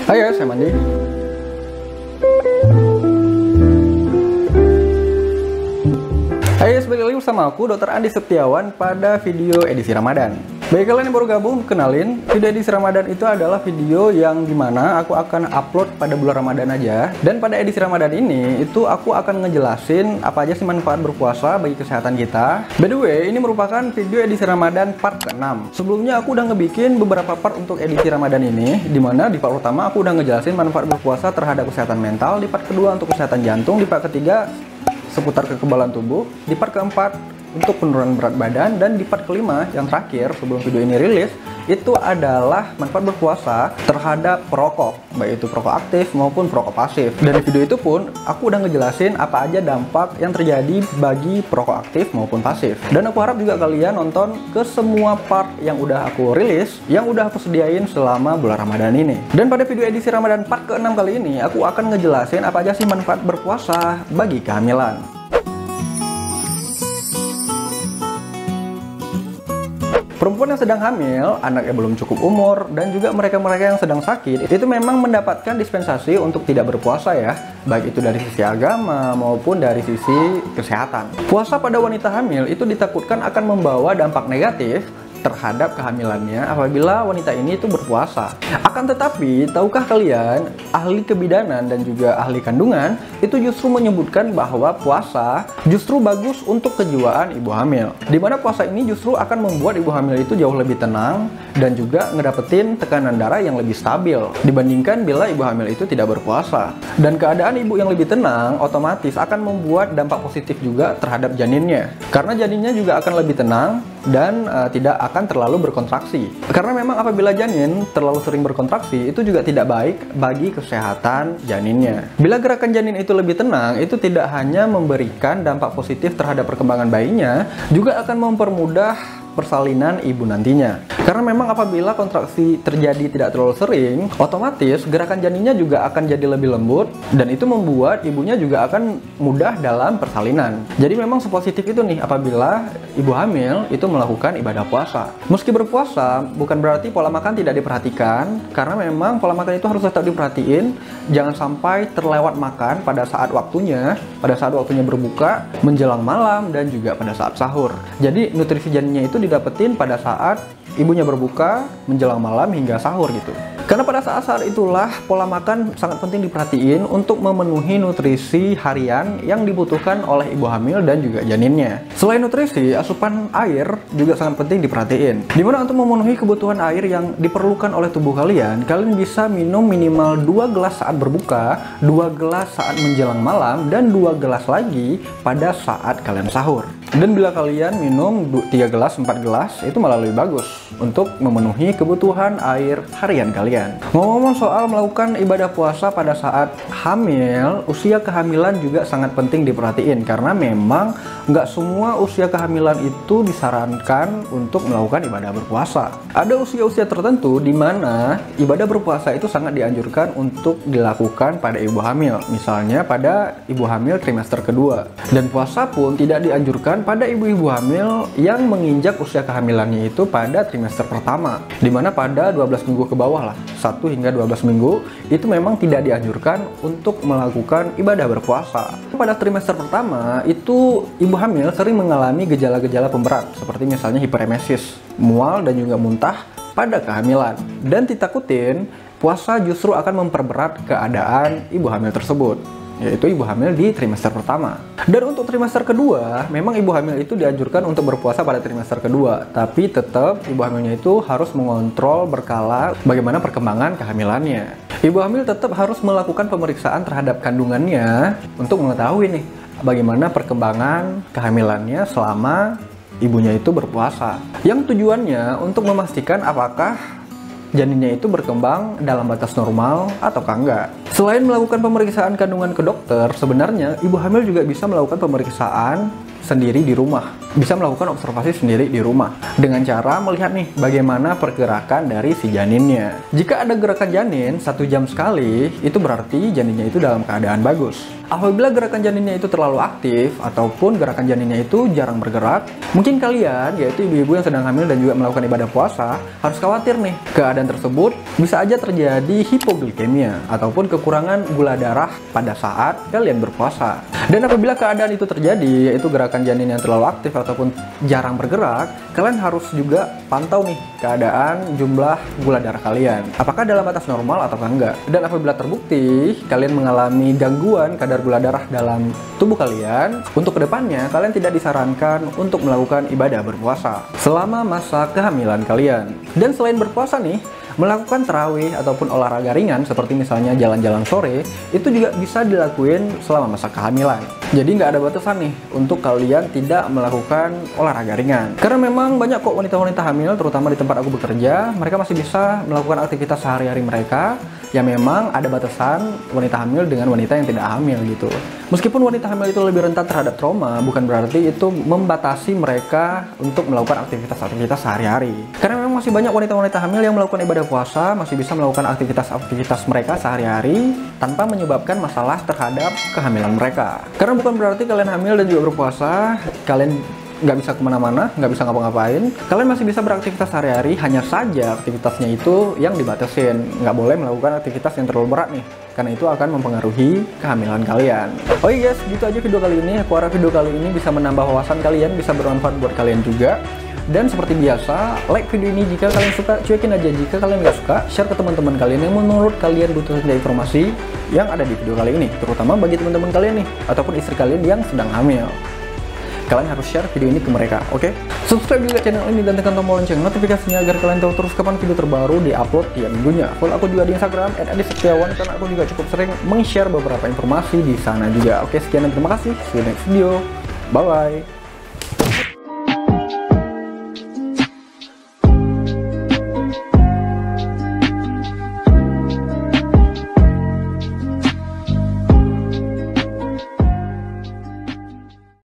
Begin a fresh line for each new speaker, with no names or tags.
Hai guys, saya Mandi. Hai guys, balik lagi bersama aku Dr. Andi Setiawan pada video edisi Ramadan. Bagi kalian yang baru gabung, kenalin, video edisi Ramadan itu adalah video yang dimana aku akan upload pada bulan Ramadan aja. Dan pada edisi Ramadan ini, itu aku akan ngejelasin apa aja sih manfaat berpuasa bagi kesehatan kita. By the way, ini merupakan video edisi Ramadan part ke-6. Sebelumnya aku udah ngebikin beberapa part untuk edisi Ramadan ini, dimana di part pertama aku udah ngejelasin manfaat berpuasa terhadap kesehatan mental, di part kedua untuk kesehatan jantung, di part ketiga seputar kekebalan tubuh, di part keempat untuk penurunan berat badan, dan di part kelima yang terakhir sebelum video ini rilis itu adalah manfaat berpuasa terhadap perokok, baik itu perokok aktif maupun perokok pasif. Dan di video itu pun aku udah ngejelasin apa aja dampak yang terjadi bagi perokok aktif maupun pasif. Dan aku harap juga kalian nonton ke semua part yang udah aku rilis, yang udah aku sediain selama bulan Ramadan ini. Dan pada video edisi Ramadan part ke-6 kali ini aku akan ngejelasin apa aja sih manfaat berpuasa bagi kehamilan. Perempuan yang sedang hamil, anak yang belum cukup umur, dan juga mereka-mereka yang sedang sakit, itu memang mendapatkan dispensasi untuk tidak berpuasa ya, baik itu dari sisi agama maupun dari sisi kesehatan. Puasa pada wanita hamil itu ditakutkan akan membawa dampak negatif terhadap kehamilannya apabila wanita ini itu berpuasa. Akan tetapi, tahukah kalian, ahli kebidanan dan juga ahli kandungan itu justru menyebutkan bahwa puasa justru bagus untuk kejiwaan ibu hamil. Dimana puasa ini justru akan membuat ibu hamil itu jauh lebih tenang dan juga ngedapetin tekanan darah yang lebih stabil dibandingkan bila ibu hamil itu tidak berpuasa. Dan keadaan ibu yang lebih tenang otomatis akan membuat dampak positif juga terhadap janinnya. Karena janinnya juga akan lebih tenang dan tidak akan terlalu berkontraksi. Karena memang apabila janin terlalu sering berkontraksi itu juga tidak baik bagi kesehatan janinnya. Bila gerakan janin itu lebih tenang, itu tidak hanya memberikan dampak positif terhadap perkembangan bayinya, juga akan mempermudah persalinan ibu nantinya. Karena memang apabila kontraksi terjadi tidak terlalu sering, otomatis gerakan janinnya juga akan jadi lebih lembut dan itu membuat ibunya juga akan mudah dalam persalinan. Jadi memang sepositif itu nih apabila ibu hamil itu melakukan ibadah puasa. Meski berpuasa bukan berarti pola makan tidak diperhatikan, karena memang pola makan itu harus tetap diperhatiin. Jangan sampai terlewat makan pada saat waktunya berbuka, menjelang malam, dan juga pada saat sahur. Jadi nutrisi janinnya itu didapetin pada saat ibunya berbuka, menjelang malam hingga sahur gitu. Karena pada saat-saat itulah pola makan sangat penting diperhatiin untuk memenuhi nutrisi harian yang dibutuhkan oleh ibu hamil dan juga janinnya. Selain nutrisi, asupan air juga sangat penting diperhatiin. Dimana untuk memenuhi kebutuhan air yang diperlukan oleh tubuh kalian bisa minum minimal 2 gelas saat berbuka, 2 gelas saat menjelang malam, dan 2 gelas lagi pada saat kalian sahur. Dan bila kalian minum 3 gelas, 4 gelas, itu malah lebih bagus untuk memenuhi kebutuhan air harian kalian. Ngomong-ngomong soal melakukan ibadah puasa pada saat hamil, usia kehamilan juga sangat penting diperhatiin. Karena memang nggak semua usia kehamilan itu disarankan untuk melakukan ibadah berpuasa. Ada usia-usia tertentu di mana ibadah berpuasa itu sangat dianjurkan untuk dilakukan pada ibu hamil. Misalnya pada ibu hamil trimester kedua. Dan puasa pun tidak dianjurkan pada ibu-ibu hamil yang menginjak usia kehamilannya itu pada trimester pertama, dimana pada 12 minggu ke bawah lah, 1 hingga 12 minggu itu memang tidak dianjurkan untuk melakukan ibadah berpuasa. Pada trimester pertama itu ibu hamil sering mengalami gejala-gejala pemberat seperti misalnya hiperemesis, mual, dan juga muntah pada kehamilan. Dan ditakutin puasa justru akan memperberat keadaan ibu hamil tersebut, yaitu ibu hamil di trimester pertama. Dan untuk trimester kedua, memang ibu hamil itu dianjurkan untuk berpuasa pada trimester kedua, tapi tetap ibu hamilnya itu harus mengontrol berkala bagaimana perkembangan kehamilannya. Ibu hamil tetap harus melakukan pemeriksaan terhadap kandungannya untuk mengetahui nih bagaimana perkembangan kehamilannya selama ibunya itu berpuasa. Yang tujuannya untuk memastikan apakah janinnya itu berkembang dalam batas normal ataukah enggak. Selain melakukan pemeriksaan kandungan ke dokter, sebenarnya ibu hamil juga bisa melakukan pemeriksaan sendiri di rumah. Bisa melakukan observasi sendiri di rumah dengan cara melihat nih bagaimana pergerakan dari si janinnya. Jika ada gerakan janin 1 jam sekali, itu berarti janinnya itu dalam keadaan bagus. Apabila gerakan janinnya itu terlalu aktif ataupun gerakan janinnya itu jarang bergerak, mungkin kalian, yaitu ibu-ibu yang sedang hamil dan juga melakukan ibadah puasa, harus khawatir nih. Keadaan tersebut bisa aja terjadi hipoglikemia ataupun kekurangan gula darah pada saat kalian berpuasa. Dan apabila keadaan itu terjadi, yaitu gerakan janin yang terlalu aktif ataupun jarang bergerak, kalian harus juga pantau nih keadaan jumlah gula darah kalian. Apakah dalam batas normal atau enggak? Dan apabila terbukti kalian mengalami gangguan kadar gula darah dalam tubuh kalian, untuk kedepannya kalian tidak disarankan untuk melakukan ibadah berpuasa selama masa kehamilan kalian. Dan selain berpuasa nih, melakukan tarawih ataupun olahraga ringan seperti misalnya jalan-jalan sore itu juga bisa dilakuin selama masa kehamilan. Jadi nggak ada batasan nih untuk kalian tidak melakukan olahraga ringan. Karena memang banyak kok wanita-wanita hamil, terutama di tempat aku bekerja, mereka masih bisa melakukan aktivitas sehari-hari mereka. Ya memang ada batasan wanita hamil dengan wanita yang tidak hamil gitu. Meskipun wanita hamil itu lebih rentan terhadap trauma, bukan berarti itu membatasi mereka untuk melakukan aktivitas-aktivitas sehari-hari. Karena memang masih banyak wanita-wanita hamil yang melakukan ibadah puasa, masih bisa melakukan aktivitas-aktivitas mereka sehari-hari tanpa menyebabkan masalah terhadap kehamilan mereka. Karena bukan berarti kalian hamil dan juga berpuasa, kalian nggak bisa kemana-mana, nggak bisa ngapa-ngapain. Kalian masih bisa beraktivitas sehari-hari, hanya saja aktivitasnya itu yang dibatasin. Nggak boleh melakukan aktivitas yang terlalu berat nih, karena itu akan mempengaruhi kehamilan kalian. Oh iya guys, gitu aja video kali ini. Aku harap video kali ini bisa menambah wawasan kalian, bisa bermanfaat buat kalian juga. Dan seperti biasa, like video ini jika kalian suka, cuekin aja jika kalian nggak suka, share ke teman-teman kalian yang menurut kalian butuh informasi yang ada di video kali ini, terutama bagi teman-teman kalian nih, ataupun istri kalian yang sedang hamil. Kalian harus share video ini ke mereka, oke? Subscribe juga channel ini dan tekan tombol lonceng notifikasinya agar kalian tahu terus kapan video terbaru di-upload tiap minggunya. Follow aku juga di Instagram @adisetiawan karena aku juga cukup sering meng-share beberapa informasi di sana juga. Oke, sekian dan terima kasih. See you next video. Bye-bye.